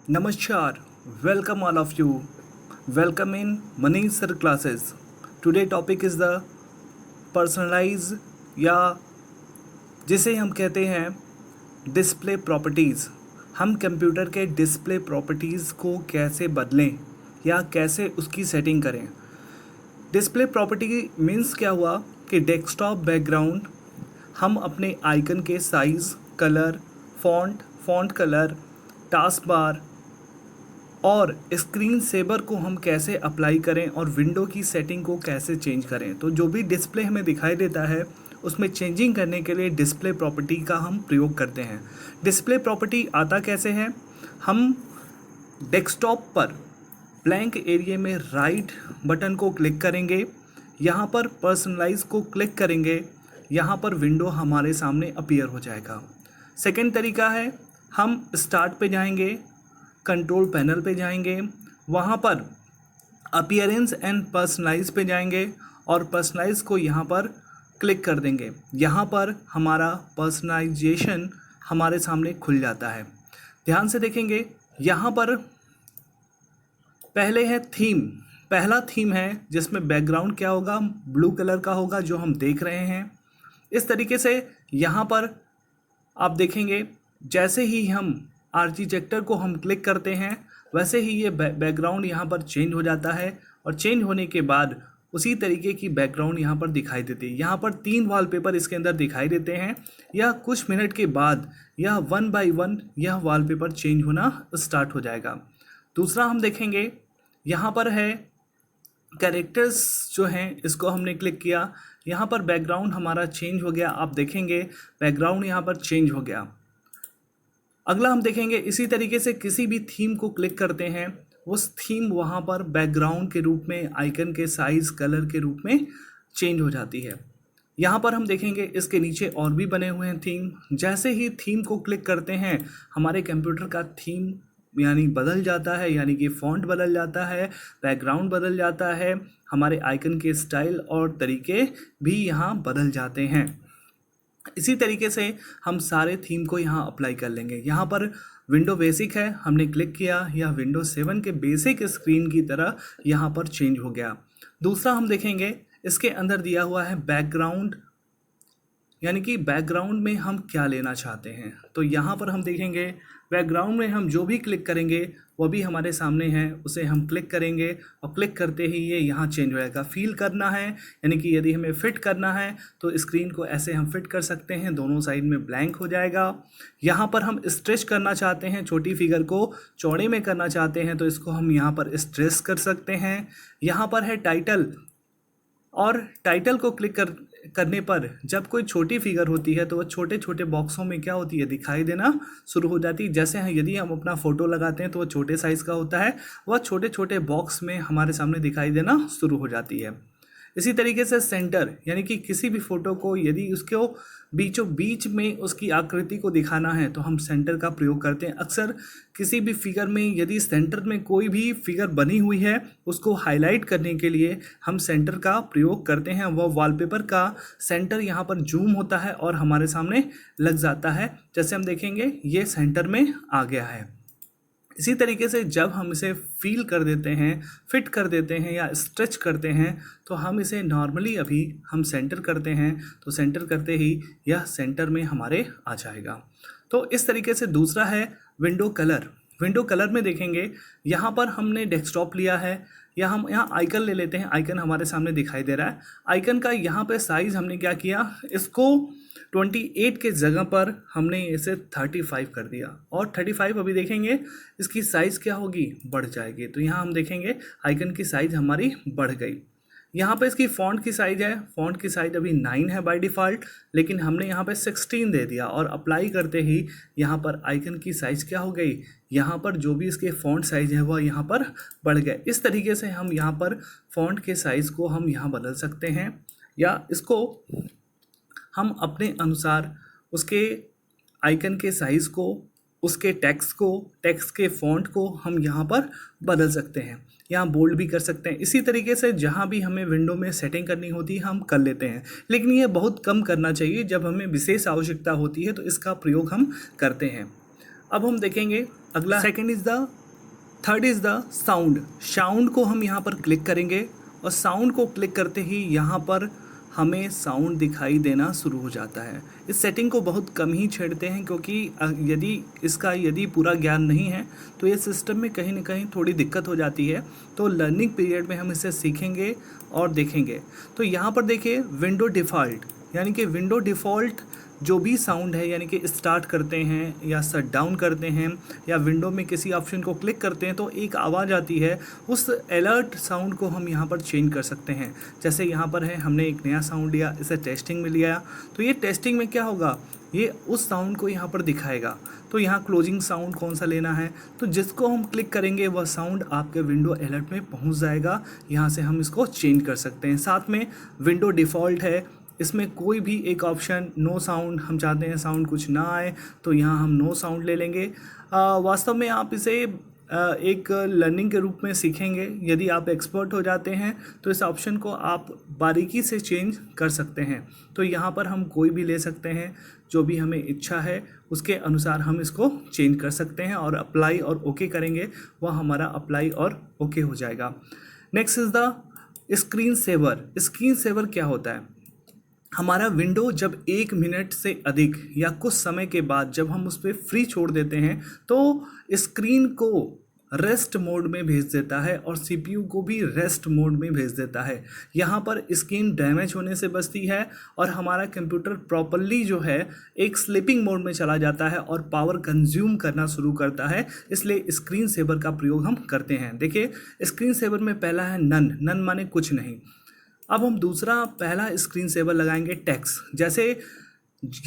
Namaskar, welcome all of you. Welcome in Manish Sir classes. Today topic is the personalize या जिसे हम कहते हैं डिस्प्ले प्रॉपर्टीज़। हम कंप्यूटर के डिस्प्ले प्रॉपर्टीज़ को कैसे बदलें या कैसे उसकी सेटिंग करें। डिस्प्ले प्रॉपर्टी मीन्स क्या हुआ कि डेस्कटॉप बैकग्राउंड हम अपने आइकन के size, colour, font colour, task bar और स्क्रीन सेवर को हम कैसे अप्लाई करें और विंडो की सेटिंग को कैसे चेंज करें। तो जो भी डिस्प्ले हमें दिखाई देता है उसमें चेंजिंग करने के लिए डिस्प्ले प्रॉपर्टी का हम प्रयोग करते हैं। डिस्प्ले प्रॉपर्टी आता कैसे है, हम डेस्कटॉप पर ब्लैंक एरिया में राइट बटन को क्लिक करेंगे, यहाँ पर पर्सनलाइज को क्लिक करेंगे, यहाँ पर विंडो हमारे सामने अपीयर हो जाएगा। सेकेंड तरीका है, हम स्टार्ट पे जाएंगे, कंट्रोल पैनल पे जाएंगे, वहाँ पर अपीयरेंस एंड पर्सनलाइज पे जाएंगे और पर्सनलाइज को यहाँ पर क्लिक कर देंगे। यहाँ पर हमारा पर्सनलाइजेशन हमारे सामने खुल जाता है। ध्यान से देखेंगे, यहाँ पर पहले है थीम। पहला थीम है जिसमें बैकग्राउंड क्या होगा, ब्लू कलर का होगा जो हम देख रहे हैं। इस तरीके से यहाँ पर आप देखेंगे जैसे ही हम आर्किटेक्चर को हम क्लिक करते हैं वैसे ही ये बैकग्राउंड यहाँ पर चेंज हो जाता है और चेंज होने के बाद उसी तरीके की बैकग्राउंड यहाँ पर दिखाई देती है। यहाँ पर 3 वॉलपेपर इसके अंदर दिखाई देते हैं। यह कुछ मिनट के बाद यह 1 बाय 1 यह वॉलपेपर चेंज होना स्टार्ट हो जाएगा। दूसरा हम देखेंगे, यहाँ पर है कैरेक्टर्स जो हैं, इसको हमने क्लिक किया, यहाँ पर बैकग्राउंड हमारा चेंज हो गया। आप देखेंगे बैकग्राउंड यहाँ पर चेंज हो गया। अगला हम देखेंगे इसी तरीके से किसी भी थीम को क्लिक करते हैं, उस थीम वहाँ पर बैकग्राउंड के रूप में आइकन के साइज़ कलर के रूप में चेंज हो जाती है। यहाँ पर हम देखेंगे इसके नीचे और भी बने हुए हैं थीम। जैसे ही थीम को क्लिक करते हैं हमारे कंप्यूटर का थीम यानी बदल जाता है, यानी कि फ़ॉन्ट बदल जाता है, बैकग्राउंड बदल जाता है, हमारे आइकन के स्टाइल और तरीके भी यहाँ बदल जाते हैं। इसी तरीके से हम सारे थीम को यहाँ अप्लाई कर लेंगे। यहाँ पर विंडो बेसिक है, हमने क्लिक किया, यह विंडो 7 के बेसिक स्क्रीन की तरह यहाँ पर चेंज हो गया। दूसरा हम देखेंगे इसके अंदर दिया हुआ है बैकग्राउंड, यानी कि बैकग्राउंड में हम क्या लेना चाहते हैं। तो यहाँ पर हम देखेंगे बैकग्राउंड में हम जो भी क्लिक करेंगे वो भी हमारे सामने है, उसे हम क्लिक करेंगे और क्लिक करते ही ये यहाँ चेंज हो जाएगा। फील करना है, यानी कि यदि हमें फिट करना है तो स्क्रीन को ऐसे हम फिट कर सकते हैं, दोनों साइड में ब्लैंक हो जाएगा। यहाँ पर हम स्ट्रेच करना चाहते हैं, छोटी फिगर को चौड़े में करना चाहते हैं तो इसको हम यहाँ पर स्ट्रेच कर सकते हैं। यहाँ पर है टाइटल, और टाइटल को क्लिक करने पर जब कोई छोटी फिगर होती है तो वह छोटे छोटे बॉक्सों में क्या होती है, दिखाई देना शुरू हो जाती है। जैसे यदि हम अपना फ़ोटो लगाते हैं तो वह छोटे साइज़ का होता है, वह छोटे छोटे बॉक्स में हमारे सामने दिखाई देना शुरू हो जाती है। इसी तरीके से सेंटर, यानी कि किसी भी फ़ोटो को यदि उसको बीचों बीच में उसकी आकृति को दिखाना है तो हम सेंटर का प्रयोग करते हैं। अक्सर किसी भी फिगर में यदि सेंटर में कोई भी फिगर बनी हुई है उसको हाईलाइट करने के लिए हम सेंटर का प्रयोग करते हैं। वह वॉलपेपर का सेंटर यहाँ पर जूम होता है और हमारे सामने लग जाता है। जैसे हम देखेंगे ये सेंटर में आ गया है। इसी तरीके से जब हम इसे फील कर देते हैं, फिट कर देते हैं या स्ट्रेच करते हैं तो हम इसे नॉर्मली अभी हम सेंटर करते हैं तो सेंटर करते ही यह सेंटर में हमारे आ जाएगा। तो इस तरीके से दूसरा है विंडो कलर। विंडो कलर में देखेंगे यहाँ पर हमने डेस्कटॉप लिया है, या हम यहाँ आइकन ले लेते हैं, आइकन हमारे सामने दिखाई दे रहा है। आइकन का यहाँ पे साइज़ हमने क्या किया, इसको 28 के जगह पर हमने इसे 35 कर दिया और 35 अभी देखेंगे इसकी साइज़ क्या होगी, बढ़ जाएगी। तो यहाँ हम देखेंगे आइकन की साइज़ हमारी बढ़ गई। यहाँ पे इसकी फ़ॉन्ट की साइज़ है, फ़ॉन्ट की साइज़ अभी 9 है बाय डिफ़ॉल्ट, लेकिन हमने यहाँ पे 16 दे दिया और अप्लाई करते ही यहाँ पर आइकन की साइज़ क्या हो गई, यहाँ पर जो भी इसके फ़ॉन्ट साइज़ है वह यहाँ पर बढ़ गए। इस तरीके से हम यहाँ पर फ़ॉन्ट के साइज़ को हम यहाँ बदल सकते हैं या इसको हम अपने अनुसार उसके आइकन के साइज़ को, उसके टेक्स्ट के फ़ॉन्ट को हम यहाँ पर बदल सकते हैं, यहाँ बोल्ड भी कर सकते हैं। इसी तरीके से जहाँ भी हमें विंडो में सेटिंग करनी होती है हम कर लेते हैं, लेकिन ये बहुत कम करना चाहिए। जब हमें विशेष आवश्यकता होती है तो इसका प्रयोग हम करते हैं। अब हम देखेंगे अगला, थर्ड इज़ द साउंड को हम यहाँ पर क्लिक करेंगे और साउंड को क्लिक करते ही यहाँ पर हमें साउंड दिखाई देना शुरू हो जाता है। इस सेटिंग को बहुत कम ही छेड़ते हैं क्योंकि यदि पूरा ज्ञान नहीं है तो ये सिस्टम में कहीं ना कहीं थोड़ी दिक्कत हो जाती है। तो लर्निंग पीरियड में हम इसे सीखेंगे और देखेंगे। तो यहाँ पर देखिए विंडो डिफ़ॉल्ट, यानी कि विंडो डिफ़ॉल्ट जो भी साउंड है, यानी कि स्टार्ट करते हैं या शट डाउन करते हैं या विंडो में किसी ऑप्शन को क्लिक करते हैं तो एक आवाज़ आती है, उस अलर्ट साउंड को हम यहाँ पर चेंज कर सकते हैं। जैसे यहाँ पर है, हमने एक नया साउंड लिया, इसे टेस्टिंग में लिया, तो ये टेस्टिंग में क्या होगा, ये उस साउंड को यहाँ पर दिखाएगा। तो यहाँ क्लोजिंग साउंड कौन सा लेना है, तो जिसको हम क्लिक करेंगे वह साउंड आपके विंडो अलर्ट में पहुँच जाएगा। यहाँ से हम इसको चेंज कर सकते हैं। साथ में विंडो डिफ़ॉल्ट है, इसमें कोई भी एक ऑप्शन नो साउंड, हम चाहते हैं साउंड कुछ ना आए तो यहाँ हम नो साउंड ले लेंगे। वास्तव में आप इसे एक लर्निंग के रूप में सीखेंगे। यदि आप एक्सपर्ट हो जाते हैं तो इस ऑप्शन को आप बारीकी से चेंज कर सकते हैं। तो यहाँ पर हम कोई भी ले सकते हैं, जो भी हमें इच्छा है उसके अनुसार हम इसको चेंज कर सकते हैं और अप्लाई और ओके करेंगे, वह हमारा अप्लाई और ओके हो जाएगा। Next is the screen saver. Screen saver क्या होता है, हमारा विंडो जब 1 मिनट से अधिक या कुछ समय के बाद जब हम उस पर फ्री छोड़ देते हैं तो स्क्रीन को रेस्ट मोड में भेज देता है और सीपीयू को भी रेस्ट मोड में भेज देता है। यहाँ पर स्क्रीन डैमेज होने से बचती है और हमारा कंप्यूटर प्रॉपरली जो है एक स्लीपिंग मोड में चला जाता है और पावर कंज्यूम करना शुरू करता है। इसलिए स्क्रीन सेवर का प्रयोग हम करते हैं। देखिए स्क्रीन सेवर में पहला है नन माने कुछ नहीं। अब हम पहला स्क्रीन सेवर लगाएंगे टेक्स्ट। जैसे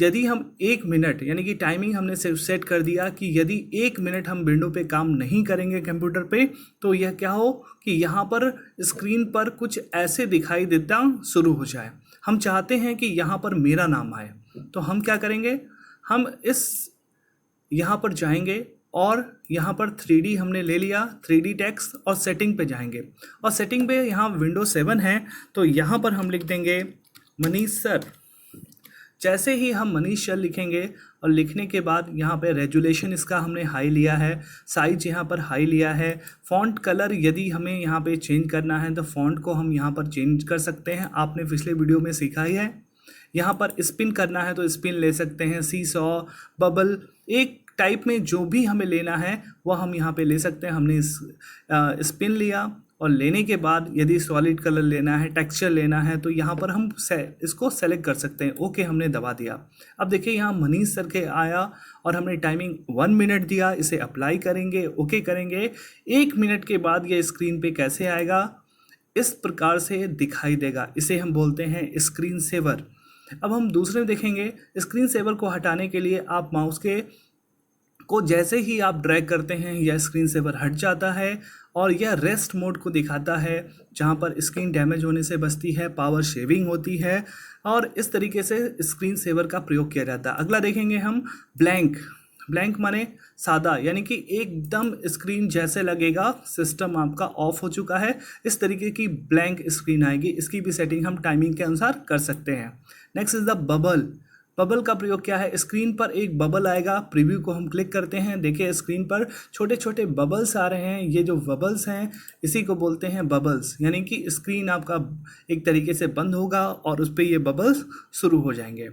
यदि हम 1 मिनट, यानी कि टाइमिंग हमने सेट कर दिया कि यदि 1 मिनट हम विंडो पे काम नहीं करेंगे कंप्यूटर पे तो यह क्या हो कि यहाँ पर स्क्रीन पर कुछ ऐसे दिखाई देता शुरू हो जाए। हम चाहते हैं कि यहाँ पर मेरा नाम आए, तो हम क्या करेंगे, हम यहाँ पर जाएंगे और यहाँ पर 3D हमने ले लिया, 3D टेक्स्ट, और सेटिंग पे जाएंगे और सेटिंग पे यहाँ विंडोज 7 है तो यहाँ पर हम लिख देंगे मनीष सर। जैसे ही हम मनीष सर लिखेंगे और लिखने के बाद यहाँ पे रेजुलेशन इसका हमने हाई लिया है, साइज यहाँ पर हाई लिया है, फ़ॉन्ट कलर यदि हमें यहाँ पे चेंज करना है तो फ़ॉन्ट को हम यहाँ पर चेंज कर सकते हैं। आपने पिछले वीडियो में सीखा ही है। यहाँ पर स्पिन करना है तो स्पिन ले सकते हैं, सीसॉ, बबल, एक टाइप में जो भी हमें लेना है वह हम यहाँ पे ले सकते हैं। हमने स्पिन लिया और लेने के बाद यदि सॉलिड कलर लेना है, टेक्सचर लेना है तो यहाँ पर हम इसको सेलेक्ट कर सकते हैं। ओके हमने दबा दिया। अब देखिए यहाँ मनीष सर के आया और हमने टाइमिंग 1 मिनट दिया। इसे अप्लाई करेंगे, ओके करेंगे। 1 मिनट के बाद ये स्क्रीन पे कैसे आएगा, इस प्रकार से दिखाई देगा। इसे हम बोलते हैं स्क्रीन सेवर। अब हम दूसरे देखेंगे। स्क्रीन सेवर को हटाने के लिए आप माउस को जैसे ही आप ड्रैग करते हैं यह स्क्रीन सेवर हट जाता है और यह रेस्ट मोड को दिखाता है, जहां पर स्क्रीन डैमेज होने से बचती है, पावर शेविंग होती है और इस तरीके से स्क्रीन सेवर का प्रयोग किया जाता है। अगला देखेंगे हम ब्लैंक माने सादा, यानी कि एकदम स्क्रीन जैसे लगेगा सिस्टम आपका ऑफ हो चुका है, इस तरीके की ब्लैंक स्क्रीन आएगी। इसकी भी सेटिंग हम टाइमिंग के अनुसार कर सकते हैं। नेक्स्ट इज द बबल का प्रयोग क्या है, स्क्रीन पर एक बबल आएगा, प्रीव्यू को हम क्लिक करते हैं, देखिए स्क्रीन पर छोटे छोटे बबल्स आ रहे हैं। ये जो बबल्स हैं इसी को बोलते हैं बबल्स, यानी कि स्क्रीन आपका एक तरीके से बंद होगा और उस पर ये बबल्स शुरू हो जाएंगे।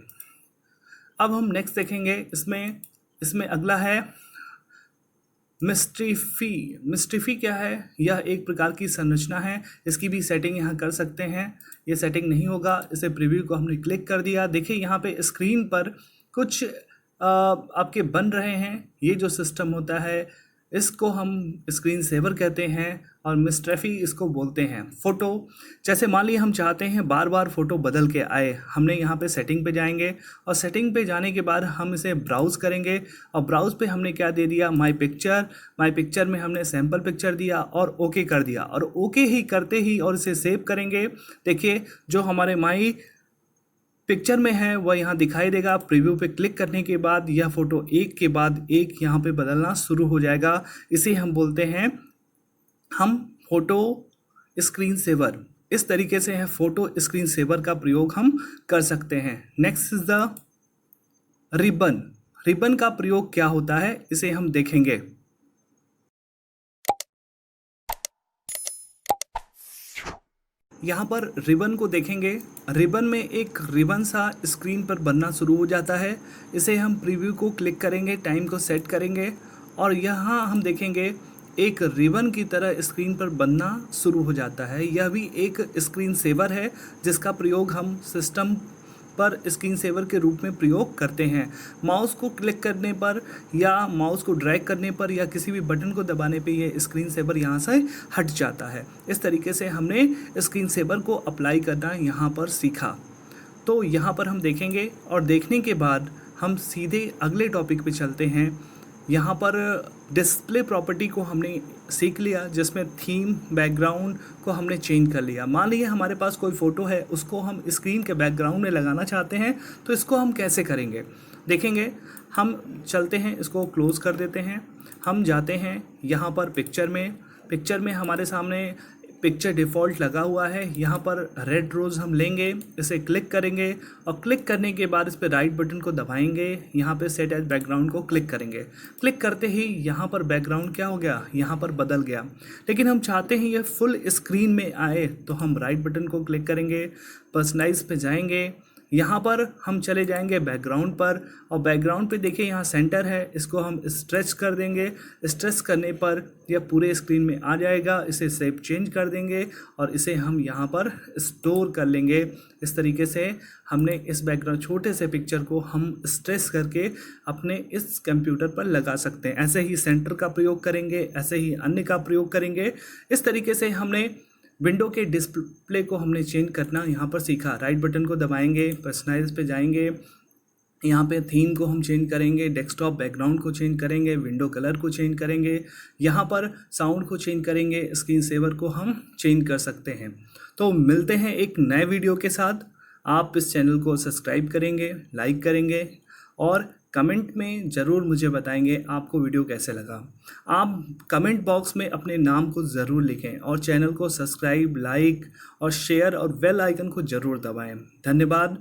अब हम नेक्स्ट देखेंगे। इसमें अगला है मिस्ट्रीफी क्या है, यह एक प्रकार की संरचना है। इसकी भी सेटिंग यहाँ कर सकते हैं। ये सेटिंग नहीं होगा, इसे प्रीव्यू को हमने क्लिक कर दिया। देखिए यहाँ पे स्क्रीन पर कुछ आपके बन रहे हैं। ये जो सिस्टम होता है इसको हम स्क्रीन सेवर कहते हैं और मिस्ट्रीफी इसको बोलते हैं। फ़ोटो, जैसे मान लीजिए हम चाहते हैं बार बार फ़ोटो बदल के आए, हमने यहाँ पे सेटिंग पे जाएंगे और सेटिंग पे जाने के बाद हम इसे ब्राउज़ करेंगे और ब्राउज़ पे हमने क्या दे दिया, माई पिक्चर में हमने सैम्पल पिक्चर दिया और ओके कर दिया और ओके ही करते ही और इसे सेव करेंगे। देखिए जो हमारे माई पिक्चर में है वह यहाँ दिखाई देगा। प्रीव्यू पे क्लिक करने के बाद यह फ़ोटो एक के बाद एक यहाँ पे बदलना शुरू हो जाएगा। इसे हम बोलते हैं फ़ोटो स्क्रीन सेवर। इस तरीके से है फ़ोटो स्क्रीन सेवर का प्रयोग हम कर सकते हैं। नेक्स्ट इज द रिबन का प्रयोग क्या होता है इसे हम देखेंगे। यहाँ पर रिबन को देखेंगे। रिबन में एक रिबन सा स्क्रीन पर बनना शुरू हो जाता है। इसे हम प्रीव्यू को क्लिक करेंगे, टाइम को सेट करेंगे और यहाँ हम देखेंगे एक रिबन की तरह स्क्रीन पर बनना शुरू हो जाता है। यह भी एक स्क्रीन सेवर है जिसका प्रयोग हम सिस्टम पर स्क्रीन सेवर के रूप में प्रयोग करते हैं। माउस को क्लिक करने पर या माउस को ड्रैग करने पर या किसी भी बटन को दबाने पे ये स्क्रीन सेवर यहाँ से हट जाता है। इस तरीके से हमने स्क्रीन सेवर को अप्लाई करना यहाँ पर सीखा। तो यहाँ पर हम देखेंगे और देखने के बाद हम सीधे अगले टॉपिक पे चलते हैं। यहाँ पर डिस्प्ले प्रॉपर्टी को हमने सीख लिया जिसमें थीम बैकग्राउंड को हमने चेंज कर लिया। मान लीजिए हमारे पास कोई फ़ोटो है, उसको हम स्क्रीन के बैकग्राउंड में लगाना चाहते हैं, तो इसको हम कैसे करेंगे देखेंगे। हम चलते हैं, इसको क्लोज़ कर देते हैं। हम जाते हैं यहाँ पर पिक्चर में हमारे सामने पिक्चर डिफ़ॉल्ट लगा हुआ है। यहाँ पर रेड रोज़ हम लेंगे, इसे क्लिक करेंगे और क्लिक करने के बाद इस पर राइट बटन को दबाएंगे। यहाँ पे सेट एज बैकग्राउंड को क्लिक करेंगे। क्लिक करते ही यहाँ पर बैकग्राउंड क्या हो गया, यहाँ पर बदल गया। लेकिन हम चाहते हैं ये फुल स्क्रीन में आए तो हम राइट बटन को क्लिक करेंगे, पर्सनलाइज पे जाएंगे। यहाँ पर हम चले जाएंगे बैकग्राउंड पर और बैकग्राउंड पे देखिए यहाँ सेंटर है, इसको हम स्ट्रेच कर देंगे। स्ट्रेच करने पर यह पूरे स्क्रीन में आ जाएगा। इसे शेप चेंज कर देंगे और इसे हम यहाँ पर स्टोर कर लेंगे। इस तरीके से हमने इस बैकग्राउंड छोटे से पिक्चर को हम स्ट्रेच करके अपने इस कंप्यूटर पर लगा सकते हैं। ऐसे ही सेंटर का प्रयोग करेंगे, ऐसे ही अन्य का प्रयोग करेंगे। इस तरीके से हमने विंडो के डिस्प्ले को हमने चेंज करना यहाँ पर सीखा। राइट बटन को दबाएंगे, पर्सनलाइज पे जाएंगे, यहाँ पे थीम को हम चेंज करेंगे, डेस्कटॉप बैकग्राउंड को चेंज करेंगे, विंडो कलर को चेंज करेंगे, यहाँ पर साउंड को चेंज करेंगे, स्क्रीन सेवर को हम चेंज कर सकते हैं। तो मिलते हैं एक नए वीडियो के साथ। आप इस चैनल को सब्सक्राइब करेंगे, लाइक करेंगे और कमेंट में ज़रूर मुझे बताएंगे आपको वीडियो कैसे लगा। आप कमेंट बॉक्स में अपने नाम को ज़रूर लिखें और चैनल को सब्सक्राइब, लाइक और शेयर और बेल आइकन को ज़रूर दबाएं। धन्यवाद।